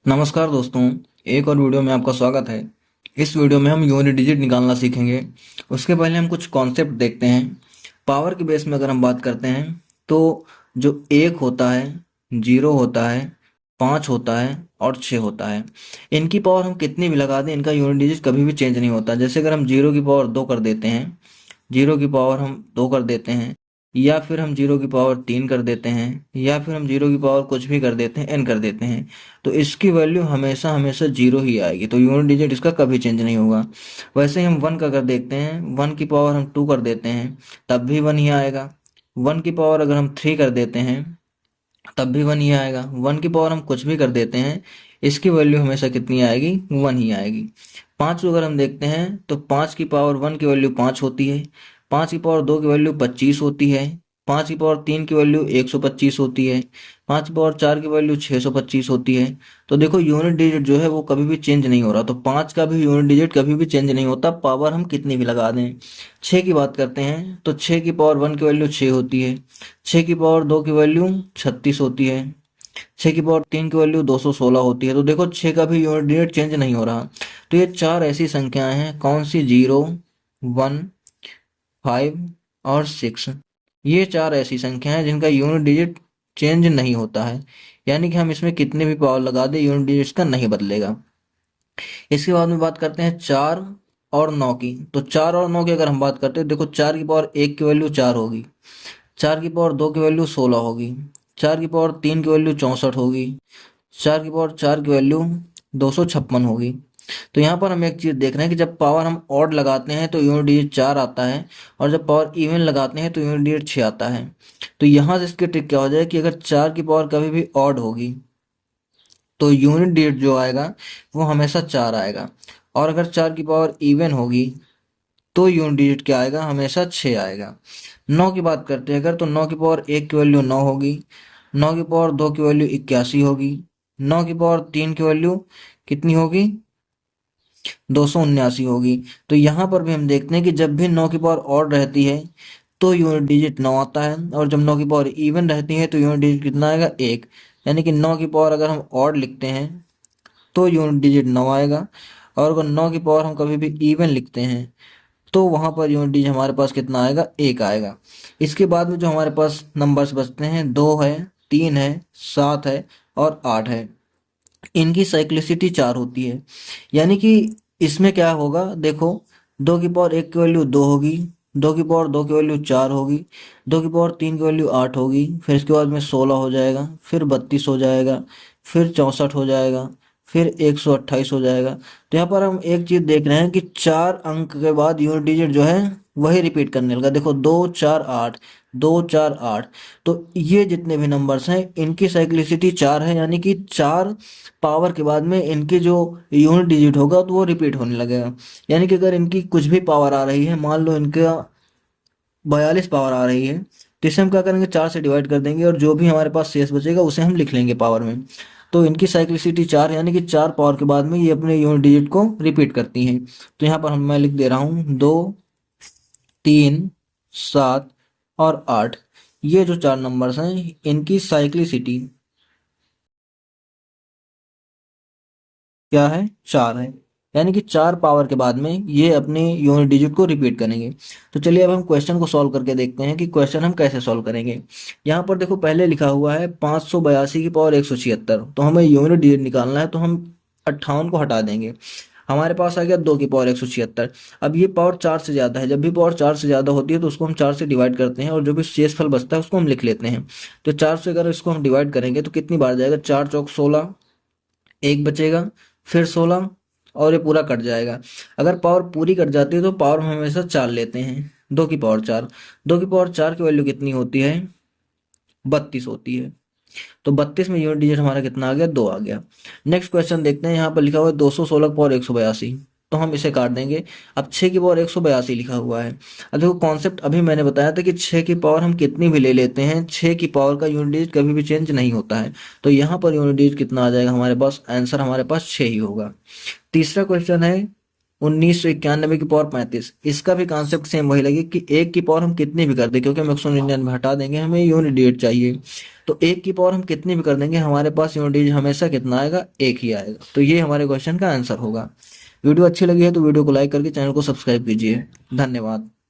नमस्कार दोस्तों, एक और वीडियो में आपका स्वागत है। इस वीडियो में हम यूनिट डिजिट निकालना सीखेंगे। उसके पहले हम कुछ कॉन्सेप्ट देखते हैं। पावर के बेस में अगर हम बात करते हैं तो जो 1 होता है, 0 होता है, 5 होता है और 6 होता है। इनकी पावर हम कितनी भी लगा दें, इनका यूनिट डिजिट कभी भी चेंज नहीं होता। जैसे अगर हम 0 की पावर 2 कर देते हैं, 0 की पावर हम 2 कर देते हैं, या फिर हम 0 की पावर 3 कर देते हैं, या फिर हम 0 की पावर कुछ भी कर देते हैं, n कर देते हैं, तो इसकी वैल्यू हमेशा हमेशा 0 ही आएगी। तो यूनिट डिजिट इसका कभी चेंज नहीं होगा। वैसे ही हम 1 का अगर देखते हैं, 1 की पावर हम 2 कर देते हैं, तब भी 1 ही आएगा। 1 की पावर अगर हम 3 कर देते हैं, तब भी 1 ही आएगा। 1 की पावर हम कुछ भी कर देते हैं, इसकी वैल्यू हमेशा कितनी आएगी? 1 ही आएगी। 5 को अगर हम देखते हैं तो 5 की पावर 1 की वैल्यू 5 होती है, 5 की पावर 2 की वैल्यू 25 होती है, 5 की पावर 3 की वैल्यू 125 होती है, 5 की पावर 4 की वैल्यू 625 होती है। तो देखो यूनिट डिजिट जो है वो कभी भी चेंज नहीं हो रहा। तो 5 का भी यूनिट डिजिट कभी भी चेंज नहीं होता, पावर हम कितनी भी लगा दें। 6 की बात करते हैं तो 6 की पावर 1 की वैल्यू 6 होती है, 6 की पावर 2 की वैल्यू 36 होती है, 6 की पावर 3 की वैल्यू 216 होती है। तो देखो 6 का भी यूनिट डिजिट चेंज नहीं हो रहा। तो ये चार ऐसी संख्याएं हैं, कौन सी? 0, 1, 5 और 6। ये चार ऐसी संख्याएं हैं जिनका यूनिट डिजिट चेंज नहीं होता है, यानी कि हम इसमें कितने भी पावर लगा दें यूनिट डिजिट का नहीं बदलेगा। इसके बाद में बात करते हैं 4 और 9 की। तो 4 और 9 की अगर हम बात करते हैं, देखो 4 की पावर 1 की वैल्यू 4 होगी, 4 की पावर 2 की वैल्यू 16 होगी, 4 की पावर 3 की वैल्यू 64 होगी, 4 की पावर 4 की वैल्यू 256 होगी। तो यहाँ पर हम एक चीज़ देख रहे हैं कि जब पावर हम ऑड लगाते हैं तो यूनिट डिजिट 4 आता है, और जब पावर इवन लगाते हैं तो यूनिट डिजिट 6 आता है। तो यहाँ से इसकी ट्रिक क्या हो जाए कि अगर 4 की पावर कभी भी ऑड होगी तो यूनिट डिजिट जो आएगा वो हमेशा 4 आएगा, और अगर 4 की पावर इवन होगी तो यूनिट डिजिट क्या आएगा? हमेशा 6 आएगा। 9 की बात करते हैं अगर, तो 9 की पावर 1 की वैल्यू 9 होगी, 9 की पावर 2 की वैल्यू 81 होगी, 9 की पावर 3 की वैल्यू कितनी होगी? 279 होगी। तो यहाँ पर भी हम देखते हैं कि जब भी 9 की पावर ऑड रहती है तो यूनिट डिजिट 9 आता है, और जब 9 की पावर इवन रहती है तो यूनिट डिजिट कितना आएगा? 1। यानी कि 9 की पावर अगर हम ऑड लिखते हैं तो यूनिट डिजिट 9 आएगा, और अगर 9 की पावर हम कभी भी इवन लिखते हैं तो वहां पर यूनिट डिजिट हमारे पास कितना आएगा? 1 आएगा। इसके बाद में जो हमारे पास नंबर्स बचते हैं, 2 है, 3 है, 7 है और 8 है। इनकी साइक्लिसिटी 4 होती है। यानी कि इसमें क्या होगा, देखो 2 की पावर 1 की वैल्यू 2 होगी, 2 की पावर 2 की वैल्यू 4 होगी, 2 की पावर 3 की वैल्यू 8 होगी, फिर इसके बाद में 16 हो जाएगा, फिर 32 हो जाएगा, फिर 64 हो जाएगा, फिर 128 हो जाएगा। तो यहाँ पर हम एक चीज देख रहे हैं कि 4 अंक के बाद यूनिट डिजिट जो है वही रिपीट करने लगा। देखो 2 4 8, 2 4 8। तो ये जितने भी नंबर्स हैं इनकी साइक्लिसिटी 4 है, यानी कि 4 पावर के बाद में इनकी जो यूनिट डिजिट होगा तो वो रिपीट होने लगेगा। यानी कि अगर इनकी कुछ भी पावर आ रही है, मान लो इनका 42 पावर आ रही है, तो इसे हम क्या करेंगे? 4 से डिवाइड कर देंगे, और जो भी हमारे पास शेष बचेगा उसे हम लिख लेंगे पावर में। तो इनकी साइक्लिसिटी 4, यानी कि 4 पावर के बाद में ये अपने यूनिट डिजिट को रिपीट करती हैं। तो यहाँ पर हम मैं लिख दे रहा हूँ 2, 3, 7 और 8। ये जो 4 नंबर्स हैं इनकी साइक्लिसिटी क्या है? 4 है। यानी कि 4 पावर के बाद में ये अपने यूनिट डिजिट को रिपीट करेंगे। तो चलिए अब हम क्वेश्चन को सॉल्व करके देखते हैं कि क्वेश्चन हम कैसे सॉल्व करेंगे। यहाँ पर देखो पहले लिखा हुआ है 582 की पावर 176, तो हमें यूनिट डिजिट निकालना है, तो हम 58 को हटा देंगे। हमारे पास आ गया 2 की पावर 176। अब ये पावर 4 से ज़्यादा है, जब भी पावर 4 से ज़्यादा होती है तो उसको हम 4 से डिवाइड करते हैं, और जो भी शेषफल बचता है उसको हम लिख लेते हैं। तो 4 से अगर इसको हम डिवाइड करेंगे तो कितनी बार जाएगा? 4 चौक 16, एक बचेगा, फिर 16, और ये पूरा कट जाएगा। अगर पावर पूरी कट जाती है तो पावर हम हमेशा 4 लेते हैं। 2 की पावर 4, 2 की पावर 4 की वैल्यू कितनी होती है? 32 होती है। तो 32 में यूनिट डिजिट हमारा कितना आ गया? 2 आ गया। नेक्स्ट क्वेश्चन देखते हैं। यहाँ पर लिखा हुआ है 216 की पावर 182, तो हम इसे काट देंगे। अब 6 की पावर 182 लिखा हुआ है। अब देखो कॉन्सेप्ट अभी मैंने बताया था कि 6 की पावर हम कितनी भी ले लेते हैं, 6 की पावर का यूनिट डिजिट कभी भी चेंज नहीं होता है। तो यहाँ पर यूनिट डिजिट कितना आ जाएगा हमारे पास? आंसर हमारे पास 6 ही होगा। तीसरा क्वेश्चन है 1991 की पावर 35, इसका भी कॉन्सेप्ट सेम वही लगे कि एक की पावर हम कितनी भी कर दें, क्योंकि हम 199 हटा देंगे, हमें यूनिट डिजिट चाहिए। तो एक की पावर हम कितनी भी कर देंगे, हमारे पास यूनिट डिजिट हमेशा कितना आएगा, एक ही आएगा। तो ये हमारे क्वेश्चन का आंसर होगा। वीडियो अच्छी लगी है तो वीडियो को लाइक करके चैनल को सब्सक्राइब कीजिए। धन्यवाद।